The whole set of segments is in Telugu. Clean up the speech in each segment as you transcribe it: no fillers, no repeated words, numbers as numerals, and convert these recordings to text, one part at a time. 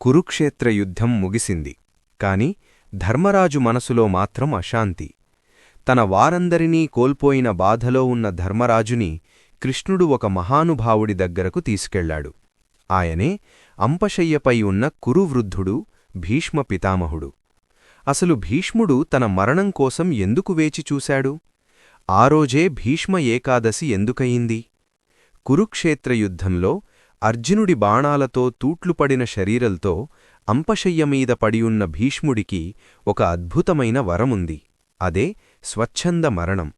కురుక్షేత్ర యుద్ధం ముగిసింది. కాని ధర్మరాజు మనసులో మాత్రం అశాంతి. తన వారందరినీ కోల్పోయిన బాధలో ఉన్న ధర్మరాజుని కృష్ణుడు ఒక మహానుభావుడి దగ్గరకు తీసుకెళ్లాడు. ఆయనే అంపశయ్యపై ఉన్న కురువృద్ధుడు భీష్మ పితామహుడు. అసలు భీష్ముడు తన మరణం కోసం ఎందుకు వేచిచూశాడు? ఆ రోజే భీష్మ ఏకాదశి ఎందుకయింది? కురుక్షేత్ర యుద్ధంలో అర్జునుడి బాణాలతో తూట్లుపడిన శరీరంతో అంపశయ్యమీద పడియున్న భీష్ముడికి ఒక అద్భుతమైన వరముంది. అదే స్వచ్ఛంద మరణం.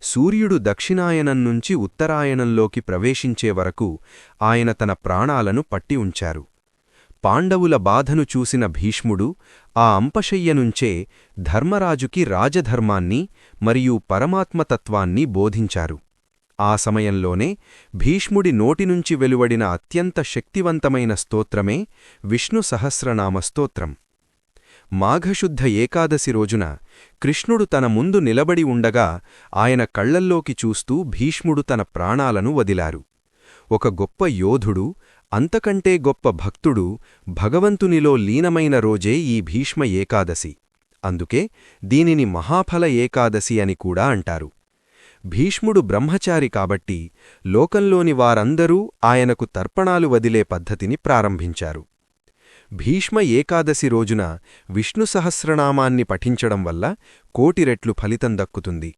సూర్యుడు దక్షిణాయనం నుంచి ఉత్తరాయణంలోకి ప్రవేశించే వరకు ఆయన తన ప్రాణాలను పట్టి ఉంచారు. పాండవుల బాధను చూసిన భీష్ముడు ఆ అంపశయ్యనుంచే ధర్మరాజుకి రాజధర్మాన్ని మరియు పరమాత్మతత్వాన్ని బోధించారు. ఆ సమయంలోనే భీష్ముడి నోటినుంచి వెలువడిన అత్యంత శక్తివంతమైన స్తోత్రమే విష్ణు సహస్రనామ స్తోత్రం. మాఘశుద్ధ ఏకాదశి రోజున కృష్ణుడు తన ముందు నిలబడి ఉండగా ఆయన కళ్లల్లోకి చూస్తూ భీష్ముడు తన ప్రాణాలను వదిలారు. ఒక గొప్ప యోధుడు, అంతకంటే గొప్ప భక్తుడు భగవంతునిలో లీనమైన రోజే ఈ భీష్మ ఏకాదశి. అందుకే దీనిని మహాఫల ఏకాదశి అని కూడా అంటారు. భీష్ముడు బ్రహ్మచారి కాబట్టి లోకంలోని వారందరూ ఆయనకు తర్పణాలు వదిలే పద్ధతిని ప్రారంభించారు. భీష్మ ఏకాదశి రోజున విష్ణు సహస్రనామాన్ని పఠించడం వల్ల 1,000,000 రెట్లు ఫలితం దక్కుతుంది.